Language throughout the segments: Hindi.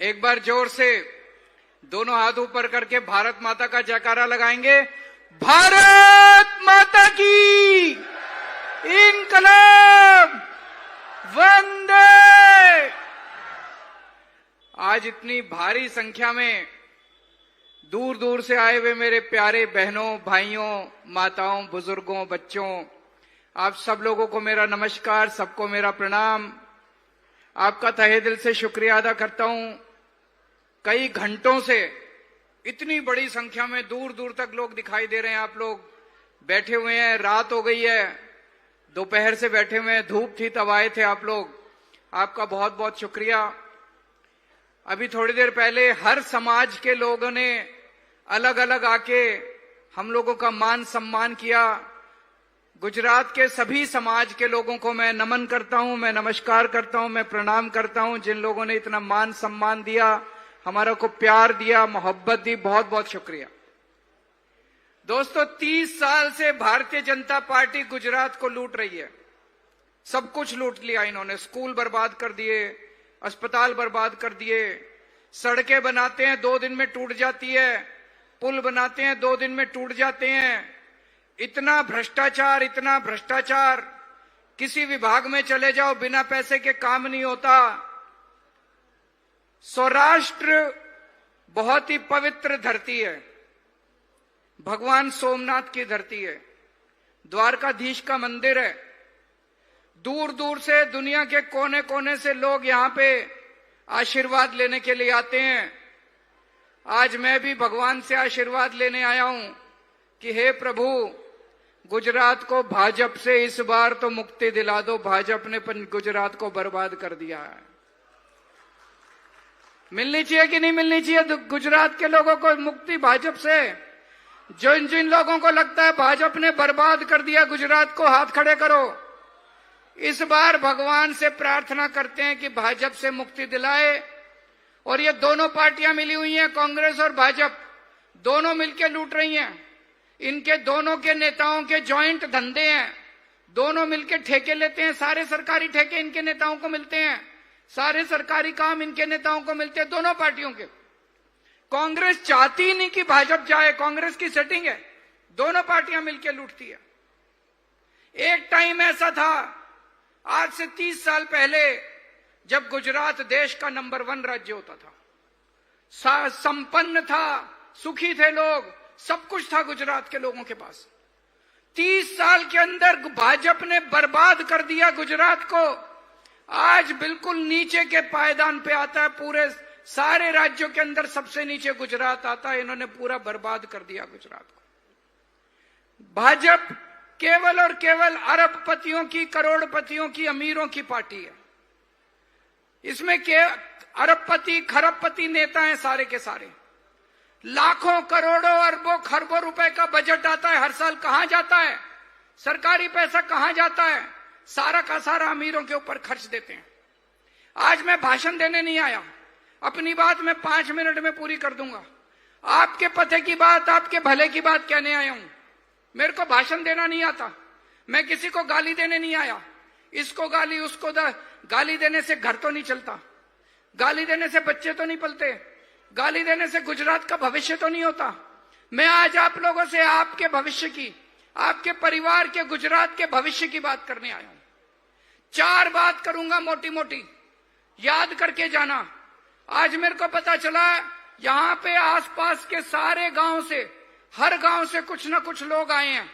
एक बार जोर से दोनों हाथ ऊपर करके भारत माता का जयकारा लगाएंगे। भारत माता की इनकलाब वंदे। आज इतनी भारी संख्या में दूर दूर से आए हुए मेरे प्यारे बहनों, भाइयों, माताओं, बुजुर्गों, बच्चों, आप सब लोगों को मेरा नमस्कार, सबको मेरा प्रणाम। आपका तहे दिल से शुक्रिया अदा करता हूं। कई घंटों से इतनी बड़ी संख्या में दूर दूर तक लोग दिखाई दे रहे हैं। आप लोग बैठे हुए हैं, रात हो गई है, दोपहर से बैठे हुए हैं, धूप थी तब आए थे आप लोग। आपका बहुत बहुत शुक्रिया। अभी थोड़ी देर पहले हर समाज के लोगों ने अलग अलग आके हम लोगों का मान सम्मान किया। गुजरात के सभी समाज के लोगों को मैं नमन करता हूं, मैं नमस्कार करता हूं, मैं प्रणाम करता हूं। जिन लोगों ने इतना मान सम्मान दिया, हमारा को प्यार दिया, मोहब्बत दी, बहुत बहुत शुक्रिया। दोस्तों, 30 साल से भारतीय जनता पार्टी गुजरात को लूट रही है। सब कुछ लूट लिया इन्होंने। स्कूल बर्बाद कर दिए, अस्पताल बर्बाद कर दिए, सड़कें बनाते हैं 2 दिन में टूट जाती है, पुल बनाते हैं 2 दिन में टूट जाते हैं। इतना भ्रष्टाचार, इतना भ्रष्टाचार। किसी विभाग में चले जाओ, बिना पैसे के काम नहीं होता। सौराष्ट्र बहुत ही पवित्र धरती है, भगवान सोमनाथ की धरती है, द्वारकाधीश का मंदिर है। दूर दूर से, दुनिया के कोने कोने से लोग यहां पे आशीर्वाद लेने के लिए आते हैं। आज मैं भी भगवान से आशीर्वाद लेने आया हूं कि हे प्रभु, गुजरात को भाजपा से इस बार तो मुक्ति दिला दो। भाजपा ने गुजरात को बर्बाद कर दिया है। मिलनी चाहिए कि नहीं मिलनी चाहिए गुजरात के लोगों को मुक्ति भाजपा से? जिन जिन लोगों को लगता है भाजपा ने बर्बाद कर दिया गुजरात को, हाथ खड़े करो। इस बार भगवान से प्रार्थना करते हैं कि भाजपा से मुक्ति दिलाए। और ये दोनों पार्टियां मिली हुई हैं, कांग्रेस और भाजपा, दोनों मिलकर लूट रही हैं। इनके दोनों के नेताओं के जॉइंट धंधे हैं, दोनों मिलकर ठेके लेते हैं। सारे सरकारी ठेके इनके नेताओं को मिलते हैं, सारे सरकारी काम इनके नेताओं को मिलते हैं, दोनों पार्टियों के। कांग्रेस चाहती नहीं कि भाजपा जाए, कांग्रेस की सेटिंग है, दोनों पार्टियां मिलकर लूटती है। एक टाइम ऐसा था, आज से 30 साल पहले, जब गुजरात देश का नंबर 1 राज्य होता था, संपन्न था, सुखी थे लोग, सब कुछ था गुजरात के लोगों के पास। 30 साल के अंदर भाजपा ने बर्बाद कर दिया गुजरात को। आज बिल्कुल नीचे के पायदान पे आता है। पूरे सारे राज्यों के अंदर सबसे नीचे गुजरात आता है। इन्होंने पूरा बर्बाद कर दिया गुजरात को। भाजपा केवल और केवल अरबपतियों की, करोड़पतियों की, अमीरों की पार्टी है। इसमें के अरबपति, खरबपति नेता हैं सारे के सारे। लाखों, करोड़ों, अरबों, खरबों रुपए का बजट आता है हर साल। कहां जाता है सरकारी पैसा? कहां जाता है? सारा का सारा अमीरों के ऊपर खर्च देते हैं। आज मैं भाषण देने नहीं आया, अपनी बात मैं 5 मिनट में पूरी कर दूंगा। आपके पते की बात, आपके भले की बात कहने आया हूं। मेरे को भाषण देना नहीं आता, मैं किसी को गाली देने नहीं आया। इसको गाली, उसको गाली देने से घर तो नहीं चलता, गाली देने से बच्चे तो नहीं पलते, गाली देने से गुजरात का भविष्य तो नहीं होता। मैं आज आप लोगों से आपके भविष्य की, आपके परिवार के, गुजरात के भविष्य की बात करने आया हूं। 4 बात करूंगा मोटी मोटी, याद करके जाना। आज मेरे को पता चला यहां पे आसपास के सारे गांव से, हर गांव से कुछ ना कुछ लोग आए हैं।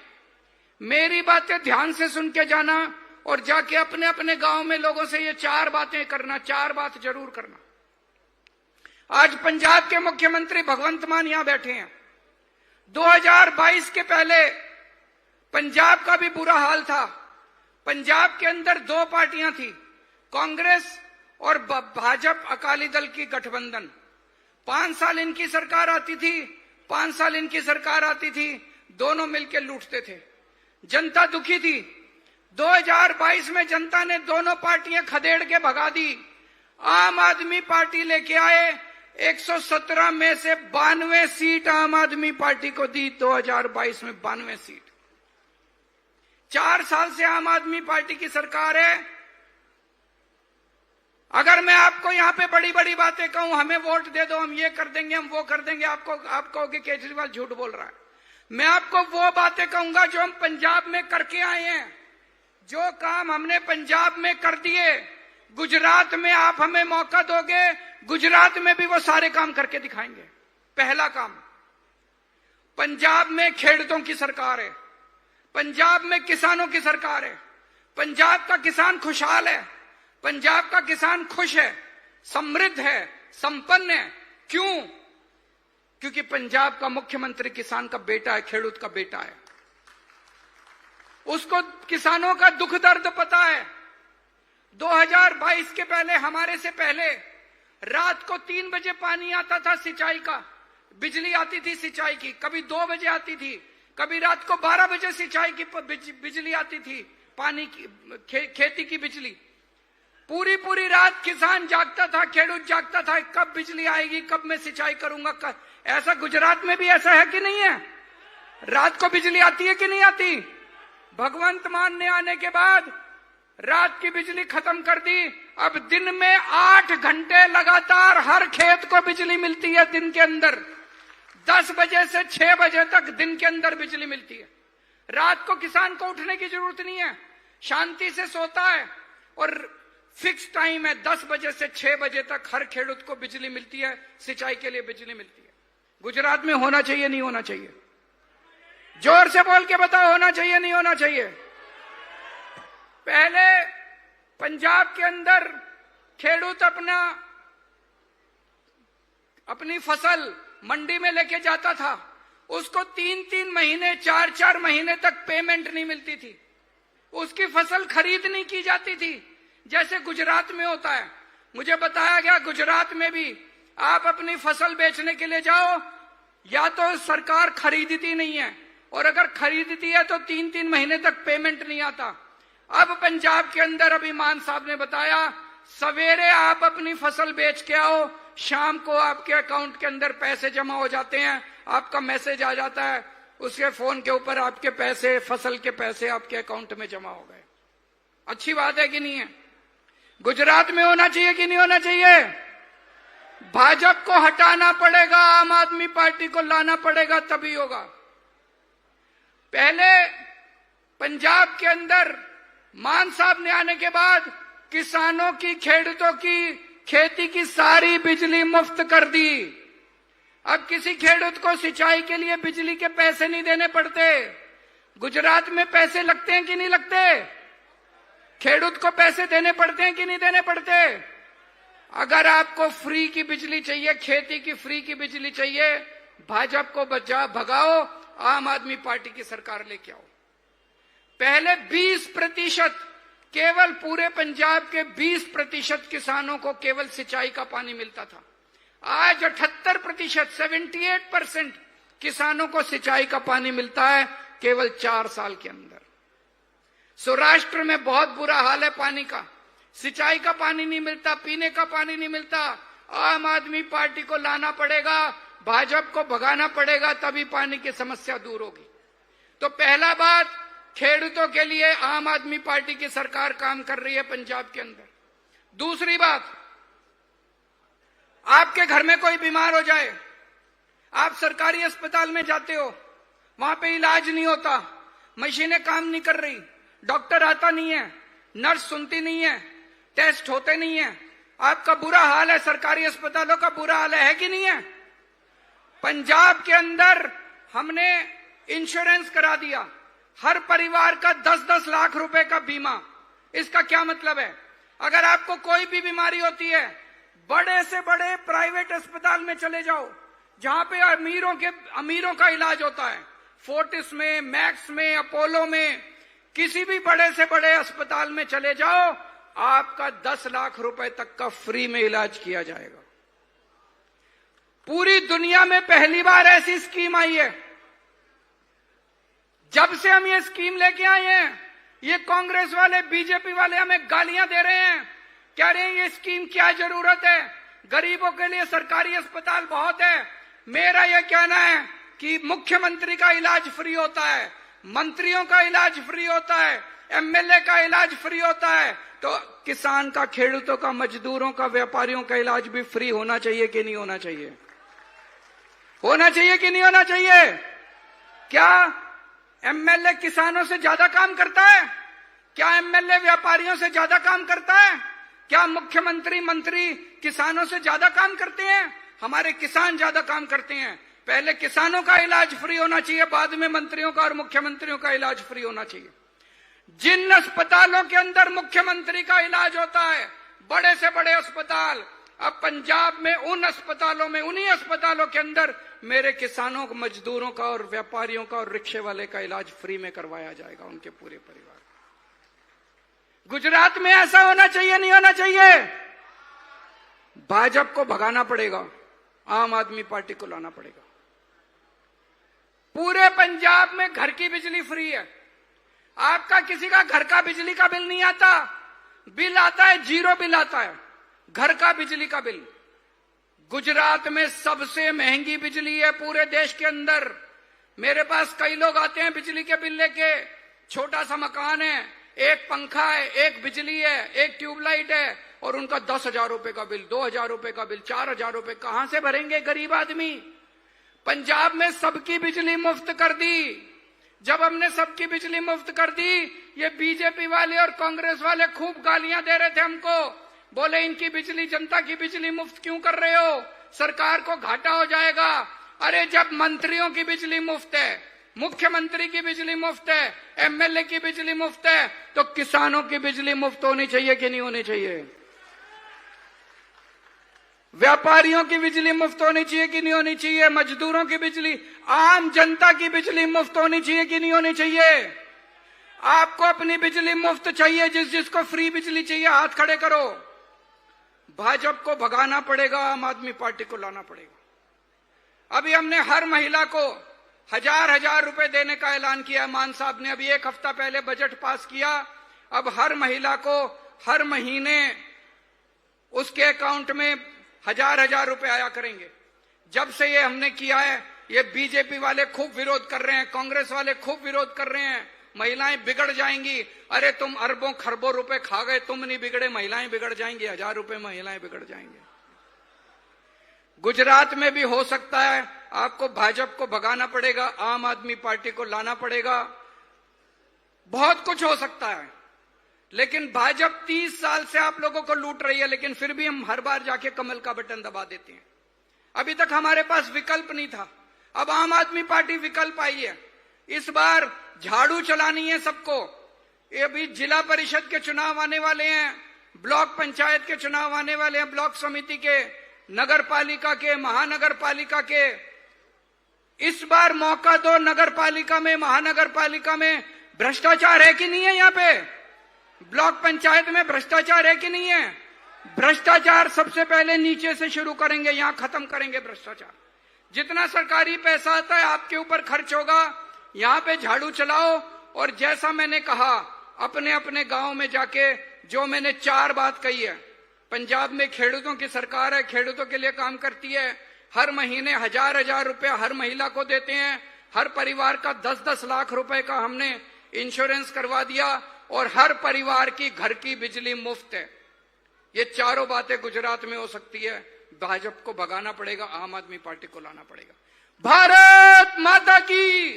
मेरी बातें ध्यान से सुन के जाना और जाके अपने अपने गांव में लोगों से ये 4 बातें करना, 4 बात जरूर करना। आज पंजाब के मुख्यमंत्री भगवंत मान यहां बैठे हैं। 2022 के पहले पंजाब का भी बुरा हाल था। पंजाब के अंदर 2 पार्टियां थी, कांग्रेस और भाजपा अकाली दल की गठबंधन। 5 साल इनकी सरकार आती थी, 5 साल इनकी सरकार आती थी, दोनों मिलकर लूटते थे। जनता दुखी थी। 2022 में जनता ने दोनों पार्टियां खदेड़ के भगा दी। आम आदमी पार्टी लेके आए, 117 में से 92 सीट आम आदमी पार्टी को दी। 2022 में 92 सीट। 4 साल से आम आदमी पार्टी की सरकार है। अगर मैं आपको यहां पे बड़ी बड़ी बातें कहूं, हमें वोट दे दो, हम ये कर देंगे, हम वो कर देंगे, आप कहोगे केजरीवाल झूठ बोल रहा है। मैं आपको वो बातें कहूंगा जो हम पंजाब में करके आए हैं। जो काम हमने पंजाब में कर दिए, गुजरात में आप हमें मौका दोगे, गुजरात में भी वो सारे काम करके दिखाएंगे। पहला काम, पंजाब में खेड़ूतों की सरकार है, पंजाब में किसानों की सरकार है, पंजाब का किसान खुशहाल है, पंजाब का किसान खुश है, समृद्ध है, संपन्न है। क्यों? क्योंकि पंजाब का मुख्यमंत्री किसान का बेटा है, खेड़ूत का बेटा है। उसको किसानों का दुख दर्द पता है। 2022 के पहले, हमारे से पहले, रात को 3 बजे पानी आता था सिंचाई का, बिजली आती थी सिंचाई की, कभी 2 बजे आती थी, कभी रात को 12 बजे सिंचाई की बिजली आती थी, पानी की, खेती की बिजली। पूरी पूरी रात किसान जागता था, खेडूत जागता था, कब बिजली आएगी, कब मैं सिंचाई करूंगा। ऐसा गुजरात में भी ऐसा है कि नहीं है? रात को बिजली आती है कि नहीं आती? भगवंत मान ने आने के बाद रात की बिजली खत्म कर दी। अब दिन में 8 घंटे लगातार हर खेत को बिजली मिलती है। दिन के अंदर 10 बजे से 6 बजे तक दिन के अंदर बिजली मिलती है। रात को किसान को उठने की जरूरत नहीं है, शांति से सोता है और फिक्स टाइम है, 10 बजे से 6 बजे तक हर खेडूत को बिजली मिलती है, सिंचाई के लिए बिजली मिलती है। गुजरात में होना चाहिए नहीं होना चाहिए? जोर से बोल के बताओ, होना चाहिए नहीं होना चाहिए? पहले पंजाब के अंदर खेडूत अपनी फसल मंडी में लेके जाता था, उसको 3-3 महीने 4-4 महीने तक पेमेंट नहीं मिलती थी, उसकी फसल खरीद नहीं की जाती थी जैसे गुजरात में होता है। मुझे बताया गया गुजरात में भी आप अपनी फसल बेचने के लिए जाओ, या तो सरकार खरीदती नहीं है, और अगर खरीदती है तो 3-3 महीने तक पेमेंट नहीं आता। अब पंजाब के अंदर अभी मान साहब ने बताया, सवेरे आप अपनी फसल बेच के आओ, शाम को आपके अकाउंट के अंदर पैसे जमा हो जाते हैं, आपका मैसेज आ जाता है, उसके फोन के ऊपर आपके पैसे, फसल के पैसे आपके अकाउंट में जमा हो गए। अच्छी बात है कि नहीं है? गुजरात में होना चाहिए कि नहीं होना चाहिए? भाजपा को हटाना पड़ेगा, आम आदमी पार्टी को लाना पड़ेगा, तभी होगा। पहले पंजाब के अंदर मान साहब ने आने के बाद किसानों की, खेडूतों की खेती की सारी बिजली मुफ्त कर दी। अब किसी खेडूत को सिंचाई के लिए बिजली के पैसे नहीं देने पड़ते। गुजरात में पैसे लगते हैं कि नहीं लगते? खेडूत को पैसे देने पड़ते हैं कि नहीं देने पड़ते? अगर आपको फ्री की बिजली चाहिए, खेती की फ्री की बिजली चाहिए, भाजपा को भगाओ, आम आदमी पार्टी की सरकार लेके आओ। पहले 20%, केवल पूरे पंजाब के 20% किसानों को केवल सिंचाई का पानी मिलता था। आज 78%, 78% किसानों को सिंचाई का पानी मिलता है केवल 4 साल के अंदर। सौराष्ट्र में बहुत बुरा हाल है पानी का, सिंचाई का पानी नहीं मिलता, पीने का पानी नहीं मिलता। आम आदमी पार्टी को लाना पड़ेगा, भाजपा को भगाना पड़ेगा, तभी पानी की समस्या दूर होगी। तो पहला बात, खेडूतों के लिए आम आदमी पार्टी की सरकार काम कर रही है पंजाब के अंदर। दूसरी बात, आपके घर में कोई बीमार हो जाए, आप सरकारी अस्पताल में जाते हो, वहां पे इलाज नहीं होता, मशीनें काम नहीं कर रही, डॉक्टर आता नहीं है, नर्स सुनती नहीं है, टेस्ट होते नहीं है, आपका बुरा हाल है, सरकारी अस्पतालों का बुरा हाल है कि नहीं है? पंजाब के अंदर हमने इंश्योरेंस करा दिया, हर परिवार का 10-10 लाख रुपए का बीमा। इसका क्या मतलब है? अगर आपको कोई भी बीमारी होती है, बड़े से बड़े प्राइवेट अस्पताल में चले जाओ, जहां पे अमीरों का इलाज होता है, फोर्टिस में, मैक्स में, अपोलो में, किसी भी बड़े से बड़े अस्पताल में चले जाओ, आपका 10 लाख रुपए तक का फ्री में इलाज किया जाएगा। पूरी दुनिया में पहली बार ऐसी स्कीम आई है। जब से हम ये स्कीम लेके आए हैं, ये कांग्रेस वाले, बीजेपी वाले हमें गालियां दे रहे हैं, कह रहे हैं ये स्कीम क्या जरूरत है, गरीबों के लिए सरकारी अस्पताल बहुत है। मेरा यह कहना है कि मुख्यमंत्री का इलाज फ्री होता है, मंत्रियों का इलाज फ्री होता है, एमएलए का इलाज फ्री होता है, तो किसान का, खेडूतों का, मजदूरों का, व्यापारियों का इलाज भी फ्री होना चाहिए कि नहीं होना चाहिए? होना चाहिए कि नहीं होना चाहिए? क्या एमएलए किसानों से ज्यादा काम करता है? क्या एमएलए व्यापारियों से ज्यादा काम करता है? क्या मुख्यमंत्री, मंत्री किसानों से ज्यादा काम करते हैं? हमारे किसान ज्यादा काम करते हैं। पहले किसानों का इलाज फ्री होना चाहिए, बाद में मंत्रियों का और मुख्यमंत्रियों का इलाज फ्री होना चाहिए। जिन अस्पतालों के अंदर मुख्यमंत्री का इलाज होता है, बड़े से बड़े अस्पताल, अब पंजाब में उन अस्पतालों में, उन्हीं अस्पतालों के अंदर मेरे किसानों, मजदूरों का और व्यापारियों का और रिक्शे वाले का इलाज फ्री में करवाया जाएगा, उनके पूरे परिवार। गुजरात में ऐसा होना चाहिए, नहीं होना चाहिए? भाजपा को भगाना पड़ेगा, आम आदमी पार्टी को लाना पड़ेगा। पूरे पंजाब में घर की बिजली फ्री है। आपका किसी का घर का बिजली का बिल नहीं आता, बिल आता है, जीरो बिल आता है घर का बिजली का बिल। गुजरात में सबसे महंगी बिजली है पूरे देश के अंदर। मेरे पास कई लोग आते हैं बिजली के बिल लेके, छोटा सा मकान है, एक पंखा है, एक बिजली है, एक ट्यूबलाइट है, और उनका 10,000 रुपए का बिल, 2,000 रुपए का बिल, 4,000 रुपए कहां से भरेंगे गरीब आदमी? पंजाब में सबकी बिजली मुफ्त कर दी। जब हमने सबकी बिजली मुफ्त कर दी, ये बीजेपी वाले और कांग्रेस वाले खूब गालियां दे रहे थे हमको, बोले इनकी बिजली, जनता की बिजली मुफ्त क्यों कर रहे हो, सरकार को घाटा हो जाएगा। अरे जब मंत्रियों की बिजली मुफ्त है, मुख्यमंत्री की बिजली मुफ्त है, एमएलए की बिजली मुफ्त है, तो किसानों की बिजली मुफ्त होनी चाहिए कि नहीं होनी चाहिए? व्यापारियों की बिजली मुफ्त होनी चाहिए कि नहीं होनी चाहिए? मजदूरों की बिजली, आम जनता की बिजली मुफ्त होनी चाहिए कि नहीं होनी चाहिए? आपको अपनी बिजली मुफ्त चाहिए, जिसको फ्री बिजली चाहिए हाथ खड़े करो। भाजपा को भगाना पड़ेगा, आम आदमी पार्टी को लाना पड़ेगा। अभी हमने हर महिला को 1,000 रुपए देने का ऐलान किया। मान साहब ने अभी एक हफ्ता पहले बजट पास किया। अब हर महिला को हर महीने उसके अकाउंट में 1,000 रुपए आया करेंगे। जब से ये हमने किया है, ये बीजेपी वाले खूब विरोध कर रहे हैं, कांग्रेस वाले खूब विरोध कर रहे हैं, महिलाएं बिगड़ जाएंगी। अरे तुम अरबों खरबों रुपए खा गए, तुम नहीं बिगड़े, महिलाएं बिगड़ जाएंगी। 1,000 रुपए महिलाएं बिगड़ जाएंगे। गुजरात में भी हो सकता है। आपको भाजपा को भगाना पड़ेगा, आम आदमी पार्टी को लाना पड़ेगा। बहुत कुछ हो सकता है, लेकिन भाजपा 30 साल से आप लोगों को लूट रही है, लेकिन फिर भी हम हर बार जाके कमल का बटन दबा देते हैं। अभी तक हमारे पास विकल्प नहीं था, अब आम आदमी पार्टी विकल्प आई है। इस बार झाड़ू चलानी है सबको। ये अभी जिला परिषद के चुनाव आने वाले हैं, ब्लॉक पंचायत के चुनाव आने वाले हैं, ब्लॉक समिति के, नगर पालिका के, महानगर पालिका के। इस बार मौका दो। नगर पालिका में, महानगर पालिका में भ्रष्टाचार है कि नहीं है? यहाँ पे ब्लॉक पंचायत में भ्रष्टाचार है कि नहीं है? भ्रष्टाचार सबसे पहले नीचे से शुरू करेंगे, यहां खत्म करेंगे भ्रष्टाचार। जितना सरकारी पैसा आता है आपके ऊपर खर्च होगा, यहां पे झाड़ू चलाओ। और जैसा मैंने कहा, अपने अपने गांव में जाके, जो मैंने 4 बात कही है, पंजाब में खेडूतों की सरकार है, खेडूतों के लिए काम करती है। हर महीने 1,000 रुपए हर महिला को देते हैं। हर परिवार का 10-10 लाख रुपए का हमने इंश्योरेंस करवा दिया, और हर परिवार की घर की बिजली मुफ्त है। ये चारों बातें गुजरात में हो सकती है। भाजपा को भगाना पड़ेगा, आम आदमी पार्टी को लाना पड़ेगा। भारत माता की